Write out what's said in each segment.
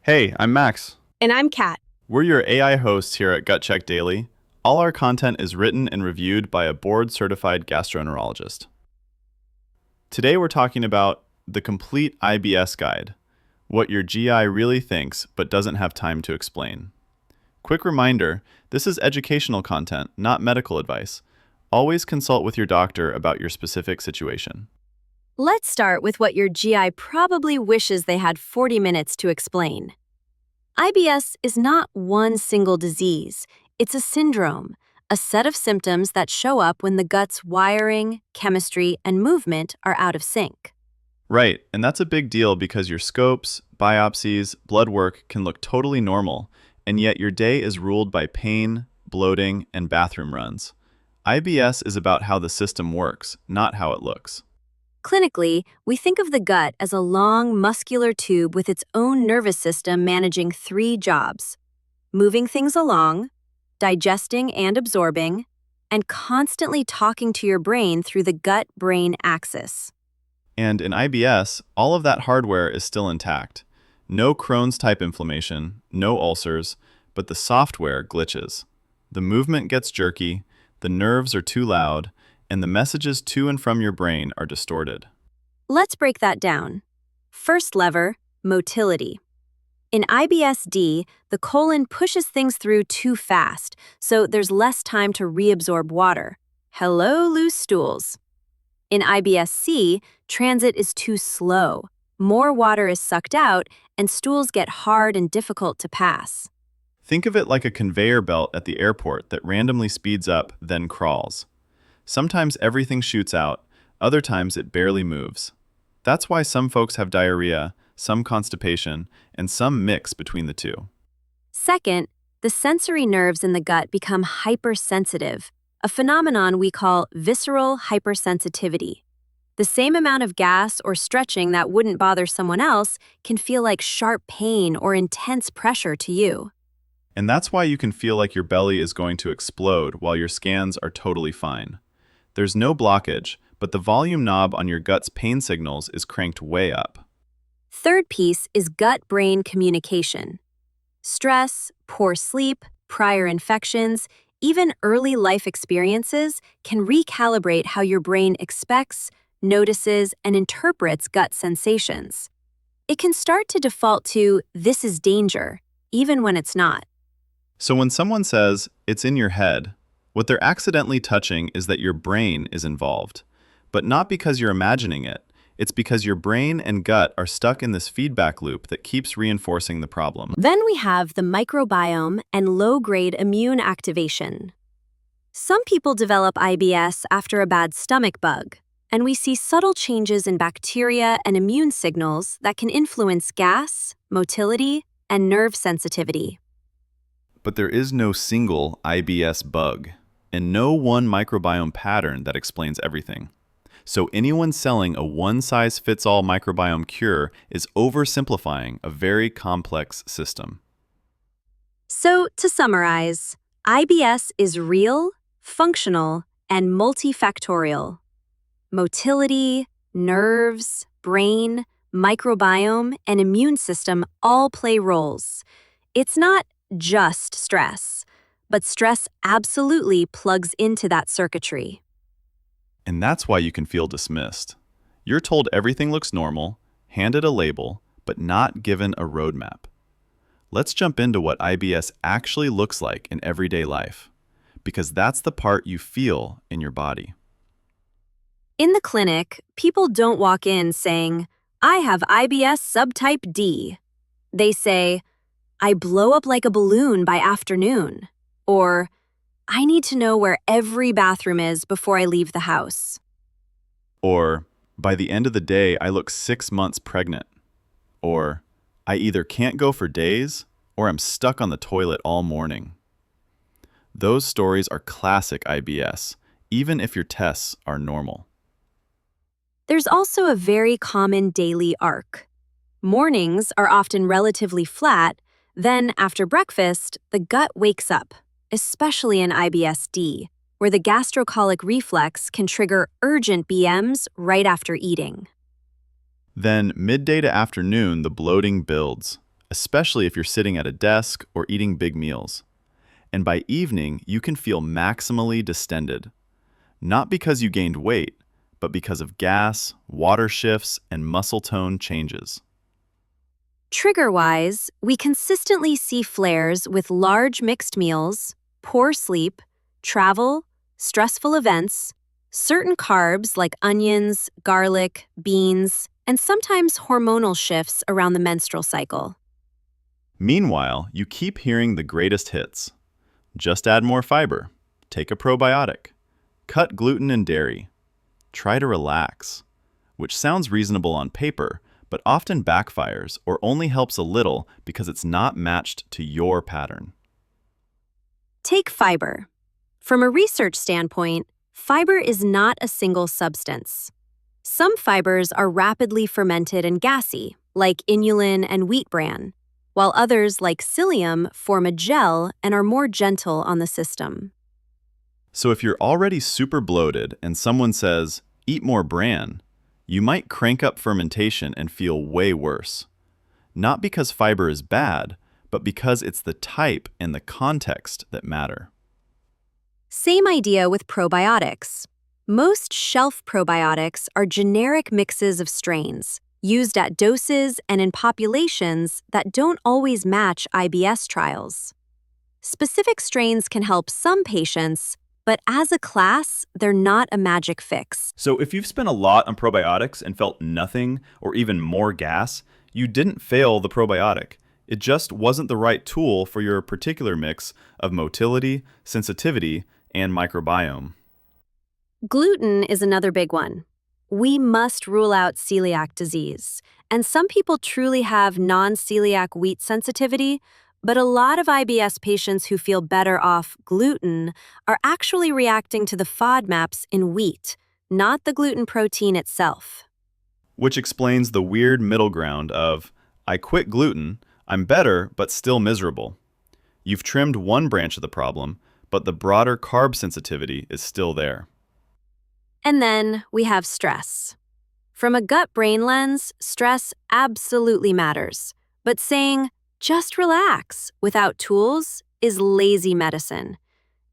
Hey, I'm Max. And I'm Kat. We're your AI hosts here at Gut Check Daily. All our content is written and reviewed by a board-certified gastroenterologist. Today we're talking about the complete IBS guide, what your GI really thinks but doesn't have time to explain. Quick reminder, this is educational content, not medical advice. Always consult with your doctor about your specific situation. Let's start with what your GI probably wishes they had 40 minutes to explain. IBS is not one single disease. It's a syndrome, a set of symptoms that show up when the gut's wiring, chemistry, and movement are out of sync. Right, and that's a big deal because your scopes, biopsies, blood work can look totally normal, and yet your day is ruled by pain, bloating, and bathroom runs. IBS is about how the system works, not how it looks. Clinically, we think of the gut as a long, muscular tube with its own nervous system managing three jobs: moving things along, digesting and absorbing, and constantly talking to your brain through the gut-brain axis. And in IBS, all of that hardware is still intact. No Crohn's type inflammation, no ulcers, but the software glitches. The movement gets jerky, the nerves are too loud, and the messages to and from your brain are distorted. Let's break that down. First lever, motility. In IBS-D, the colon pushes things through too fast, so there's less time to reabsorb water. Hello, loose stools. In IBS-C, transit is too slow. More water is sucked out, and stools get hard and difficult to pass. Think of it like a conveyor belt at the airport that randomly speeds up, then crawls. Sometimes everything shoots out, other times it barely moves. That's why some folks have diarrhea, some constipation, and some mix between the two. Second, the sensory nerves in the gut become hypersensitive, a phenomenon we call visceral hypersensitivity. The same amount of gas or stretching that wouldn't bother someone else can feel like sharp pain or intense pressure to you. And that's why you can feel like your belly is going to explode while your scans are totally fine. There's no blockage, but the volume knob on your gut's pain signals is cranked way up. Third piece is gut-brain communication. Stress, poor sleep, prior infections, even early life experiences can recalibrate how your brain expects, notices, and interprets gut sensations. It can start to default to "this is danger," even when it's not. So when someone says, "it's in your head," what they're accidentally touching is that your brain is involved. But not because you're imagining it. It's because your brain and gut are stuck in this feedback loop that keeps reinforcing the problem. Then we have the microbiome and low-grade immune activation. Some people develop IBS after a bad stomach bug, and we see subtle changes in bacteria and immune signals that can influence gas, motility, and nerve sensitivity. But there is no single IBS bug, and no one microbiome pattern that explains everything. So anyone selling a one-size-fits-all microbiome cure is oversimplifying a very complex system. So, to summarize, IBS is real, functional, and multifactorial. Motility, nerves, brain, microbiome, and immune system all play roles. It's not just stress, but stress absolutely plugs into that circuitry. And that's why you can feel dismissed. You're told everything looks normal, handed a label, but not given a roadmap. Let's jump into what IBS actually looks like in everyday life, because that's the part you feel in your body. In the clinic, people don't walk in saying, "I have IBS subtype D." They say, "I blow up like a balloon by afternoon," or "I need to know where every bathroom is before I leave the house." Or, "By the end of the day, I look 6 months pregnant." Or, "I either can't go for days, or I'm stuck on the toilet all morning." Those stories are classic IBS, even if your tests are normal. There's also a very common daily arc. Mornings are often relatively flat, then after breakfast, the gut wakes up, especially in IBS-D, where the gastrocolic reflex can trigger urgent BMs right after eating. Then, midday to afternoon, the bloating builds, especially if you're sitting at a desk or eating big meals. And by evening, you can feel maximally distended, not because you gained weight, but because of gas, water shifts, and muscle tone changes. Trigger-wise, we consistently see flares with large mixed meals, poor sleep, travel, stressful events, certain carbs like onions, garlic, beans, and sometimes hormonal shifts around the menstrual cycle. Meanwhile, you keep hearing the greatest hits. Just add more fiber. Take a probiotic. Cut gluten and dairy. Try to relax, which sounds reasonable on paper, but often backfires or only helps a little because it's not matched to your pattern. Take fiber. From a research standpoint, fiber is not a single substance. Some fibers are rapidly fermented and gassy, like inulin and wheat bran, while others, like psyllium, form a gel and are more gentle on the system. So if you're already super bloated and someone says, eat more bran, you might crank up fermentation and feel way worse. Not because fiber is bad, but because it's the type and the context that matter. Same idea with probiotics. Most shelf probiotics are generic mixes of strains, used at doses and in populations that don't always match IBS trials. Specific strains can help some patients, but as a class, they're not a magic fix. So if you've spent a lot on probiotics and felt nothing or even more gas, you didn't fail the probiotic. It just wasn't the right tool for your particular mix of motility, sensitivity, and microbiome. Gluten is another big one. We must rule out celiac disease, and some people truly have non-celiac wheat sensitivity, but a lot of IBS patients who feel better off gluten are actually reacting to the FODMAPs in wheat, not the gluten protein itself. Which explains the weird middle ground of, I quit gluten, I'm better but still miserable. You've trimmed one branch of the problem, but the broader carb sensitivity is still there. And then we have stress. From a gut-brain lens, stress absolutely matters, but saying, just relax without tools is lazy medicine.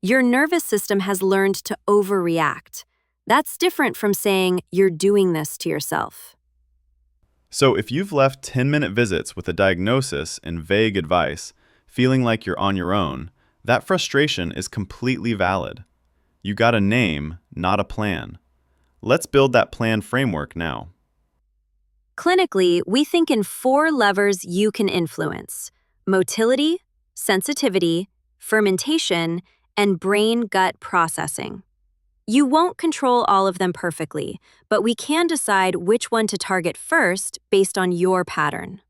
Your nervous system has learned to overreact. That's different from saying you're doing this to yourself. So if you've left 10-minute visits with a diagnosis and vague advice, feeling like you're on your own, that frustration is completely valid. You got a name, not a plan. Let's build that plan framework now. Clinically, we think in 4 levers you can influence: motility, sensitivity, fermentation, and brain-gut processing. You won't control all of them perfectly, but we can decide which one to target first based on your pattern.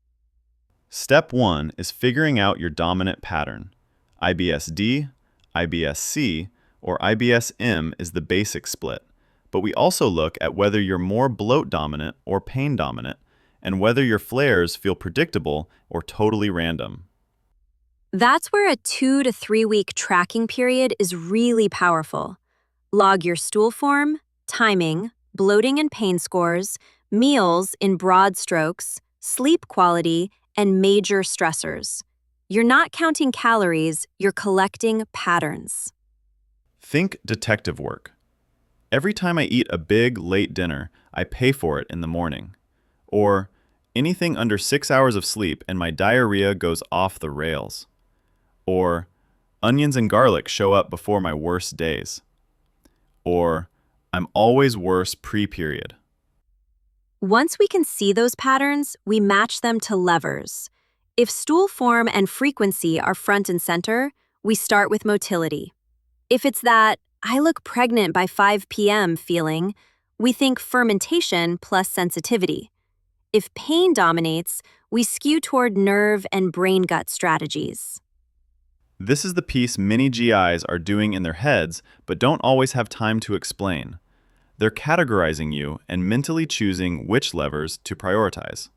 Step 1 is figuring out your dominant pattern. IBS-D, IBS-C, or IBS-M is the basic split. But we also look at whether you're more bloat dominant or pain dominant, and whether your flares feel predictable or totally random. That's where a 2 to 3 week tracking period is really powerful. Log your stool form, timing, bloating and pain scores, meals in broad strokes, sleep quality, and major stressors. You're not counting calories, you're collecting patterns. Think detective work. Every time I eat a big, late dinner, I pay for it in the morning. Or anything under 6 hours of sleep and my diarrhea goes off the rails. Or onions and garlic show up before my worst days. Or I'm always worse pre-period. Once we can see those patterns, we match them to levers. If stool form and frequency are front and center, we start with motility. If it's that I look pregnant by 5 p.m. feeling, we think fermentation plus sensitivity. If pain dominates, we skew toward nerve and brain-gut strategies. This is the piece many GIs are doing in their heads but don't always have time to explain. They're categorizing you and mentally choosing which levers to prioritize.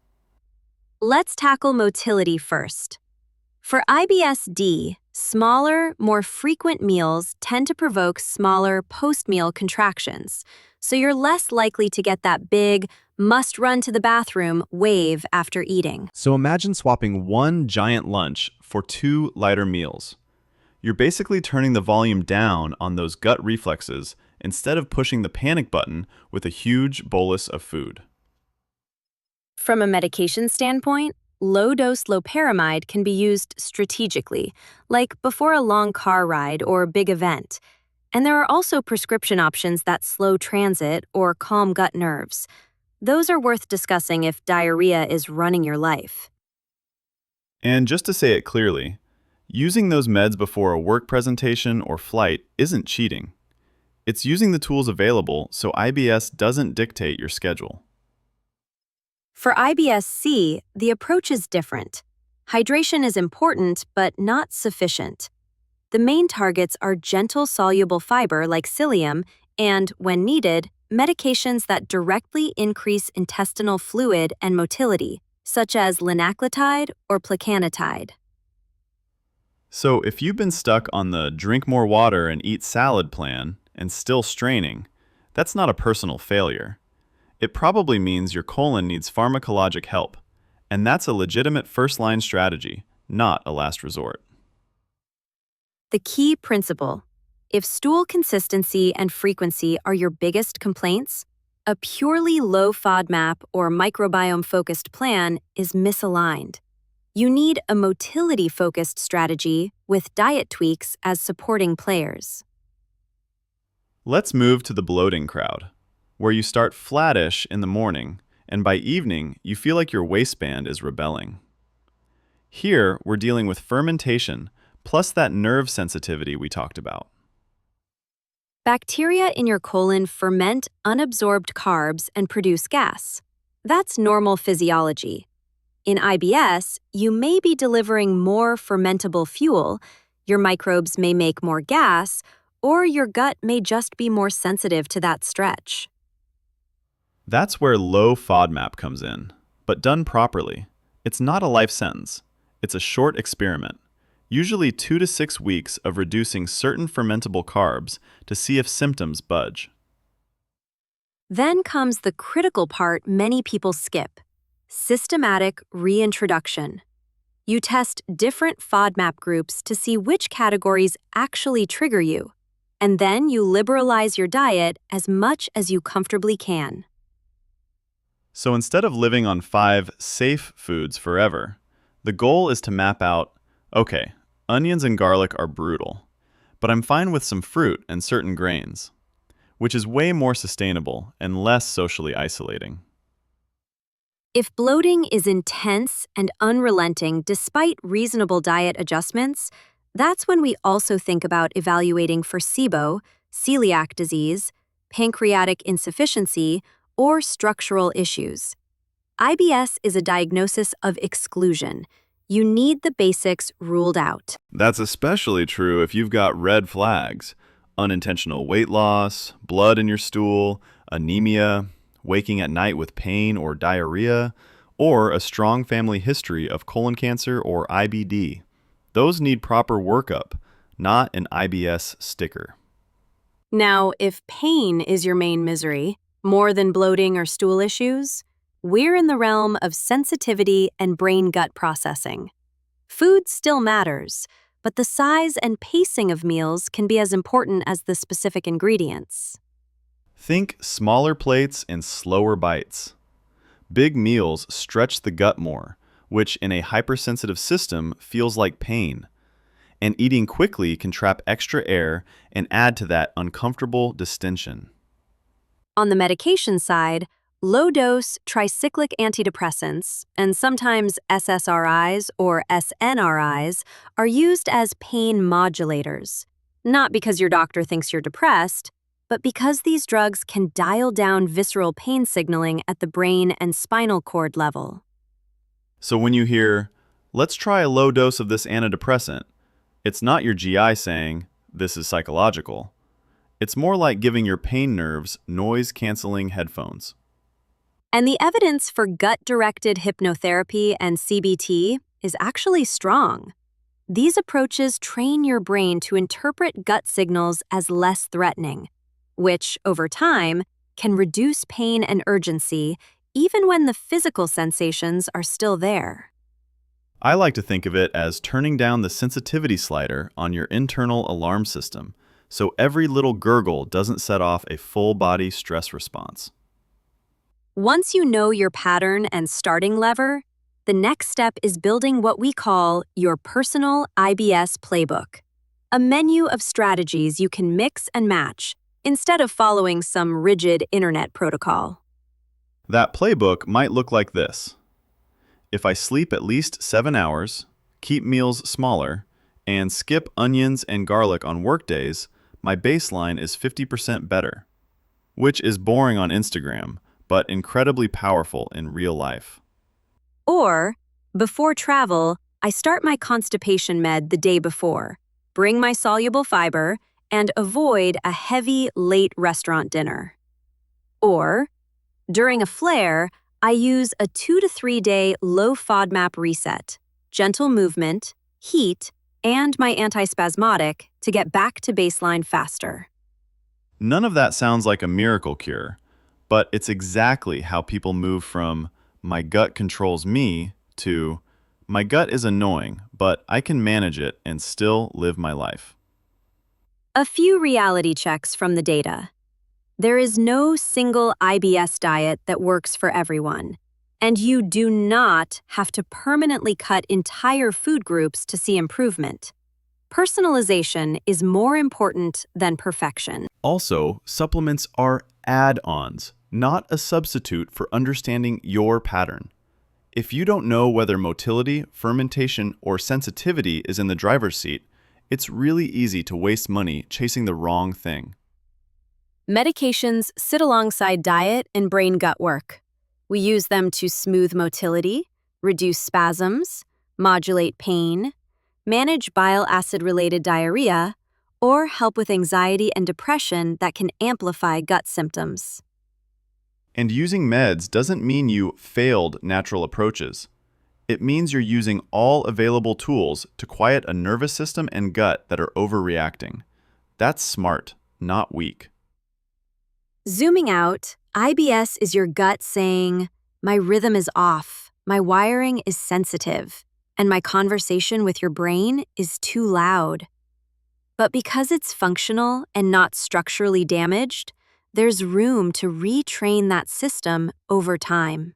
Let's tackle motility first. For IBS-D, Smaller, more frequent meals tend to provoke smaller post-meal contractions, so you're less likely to get that big, must run to the bathroom wave after eating. So imagine swapping one giant lunch for two lighter meals. You're basically turning the volume down on those gut reflexes instead of pushing the panic button with a huge bolus of food. From a medication standpoint, low-dose loperamide can be used strategically, like before a long car ride or big event. And there are also prescription options that slow transit or calm gut nerves. Those are worth discussing if diarrhea is running your life. And just to say it clearly, using those meds before a work presentation or flight isn't cheating. It's using the tools available so IBS doesn't dictate your schedule. For IBS-C, the approach is different. Hydration is important, but not sufficient. The main targets are gentle soluble fiber like psyllium and, when needed, medications that directly increase intestinal fluid and motility, such as linaclotide or plecanatide. So if you've been stuck on the drink more water and eat salad plan and still straining, that's not a personal failure. It probably means your colon needs pharmacologic help, and that's a legitimate first-line strategy, not a last resort. The key principle: if stool consistency and frequency are your biggest complaints, a purely low FODMAP or microbiome-focused plan is misaligned. You need a motility-focused strategy with diet tweaks as supporting players. Let's move to the bloating crowd, where you start flattish in the morning, and by evening, you feel like your waistband is rebelling. Here, we're dealing with fermentation, plus that nerve sensitivity we talked about. Bacteria in your colon ferment unabsorbed carbs and produce gas. That's normal physiology. In IBS, you may be delivering more fermentable fuel, your microbes may make more gas, or your gut may just be more sensitive to that stretch. That's where low FODMAP comes in, but done properly. It's not a life sentence. It's a short experiment, usually 2 to 6 weeks of reducing certain fermentable carbs to see if symptoms budge. Then comes the critical part many people skip: systematic reintroduction. You test different FODMAP groups to see which categories actually trigger you, and then you liberalize your diet as much as you comfortably can. So instead of living on 5 safe foods forever, the goal is to map out, okay, onions and garlic are brutal, but I'm fine with some fruit and certain grains, which is way more sustainable and less socially isolating. If bloating is intense and unrelenting despite reasonable diet adjustments, that's when we also think about evaluating for SIBO, celiac disease, pancreatic insufficiency, or structural issues. IBS is a diagnosis of exclusion. You need the basics ruled out. That's especially true if you've got red flags: unintentional weight loss, blood in your stool, anemia, waking at night with pain or diarrhea, or a strong family history of colon cancer or IBD. Those need proper workup, not an IBS sticker. Now, if pain is your main misery, more than bloating or stool issues, we're in the realm of sensitivity and brain-gut processing. Food still matters, but the size and pacing of meals can be as important as the specific ingredients. Think smaller plates and slower bites. Big meals stretch the gut more, which in a hypersensitive system feels like pain. And eating quickly can trap extra air and add to that uncomfortable distension. On the medication side, low-dose tricyclic antidepressants, and sometimes SSRIs or SNRIs, are used as pain modulators, not because your doctor thinks you're depressed, but because these drugs can dial down visceral pain signaling at the brain and spinal cord level. So when you hear, let's try a low dose of this antidepressant, it's not your GI saying, this is psychological. It's more like giving your pain nerves noise-canceling headphones. And the evidence for gut-directed hypnotherapy and CBT is actually strong. These approaches train your brain to interpret gut signals as less threatening, which, over time, can reduce pain and urgency even when the physical sensations are still there. I like to think of it as turning down the sensitivity slider on your internal alarm system so every little gurgle doesn't set off a full-body stress response. Once you know your pattern and starting lever, the next step is building what we call your personal IBS playbook, a menu of strategies you can mix and match instead of following some rigid internet protocol. That playbook might look like this. If I sleep at least 7 hours, keep meals smaller, and skip onions and garlic on work days, my baseline is 50% better, which is boring on Instagram, but incredibly powerful in real life. Or, before travel, I start my constipation med the day before, bring my soluble fiber, and avoid a heavy, late restaurant dinner. Or, during a flare, I use a 2 to 3 day low FODMAP reset, gentle movement, heat, and my antispasmodic to get back to baseline faster. None of that sounds like a miracle cure, but it's exactly how people move from "my gut controls me" to "my gut is annoying, but I can manage it and still live my life." A few reality checks from the data. There is no single IBS diet that works for everyone, and you do not have to permanently cut entire food groups to see improvement. Personalization is more important than perfection. Also, supplements are add-ons, not a substitute for understanding your pattern. If you don't know whether motility, fermentation, or sensitivity is in the driver's seat, it's really easy to waste money chasing the wrong thing. Medications sit alongside diet and brain-gut work. We use them to smooth motility, reduce spasms, modulate pain, manage bile acid-related diarrhea, or help with anxiety and depression that can amplify gut symptoms. And using meds doesn't mean you failed natural approaches. It means you're using all available tools to quiet a nervous system and gut that are overreacting. That's smart, not weak. Zooming out, IBS is your gut saying, "My rhythm is off, my wiring is sensitive, and my conversation with your brain is too loud." But because it's functional and not structurally damaged, there's room to retrain that system over time.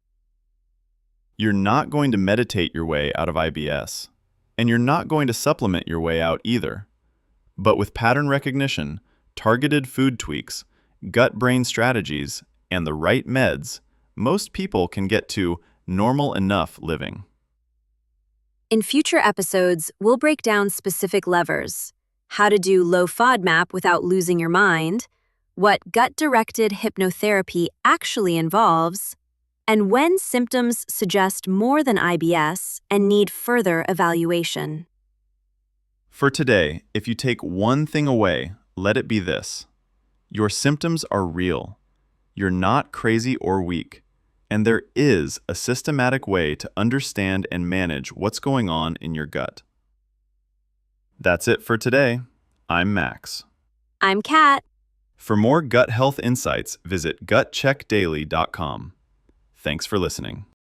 You're not going to meditate your way out of IBS, and you're not going to supplement your way out either. But with pattern recognition, targeted food tweaks, gut-brain strategies, and the right meds, most people can get to normal enough living. In future episodes, we'll break down specific levers, how to do low FODMAP without losing your mind, what gut-directed hypnotherapy actually involves, and when symptoms suggest more than IBS and need further evaluation. For today, if you take one thing away, let it be this. Your symptoms are real. You're not crazy or weak. And there is a systematic way to understand and manage what's going on in your gut. That's it for today. I'm Max. I'm Kat. For more gut health insights, visit gutcheckdaily.com. Thanks for listening.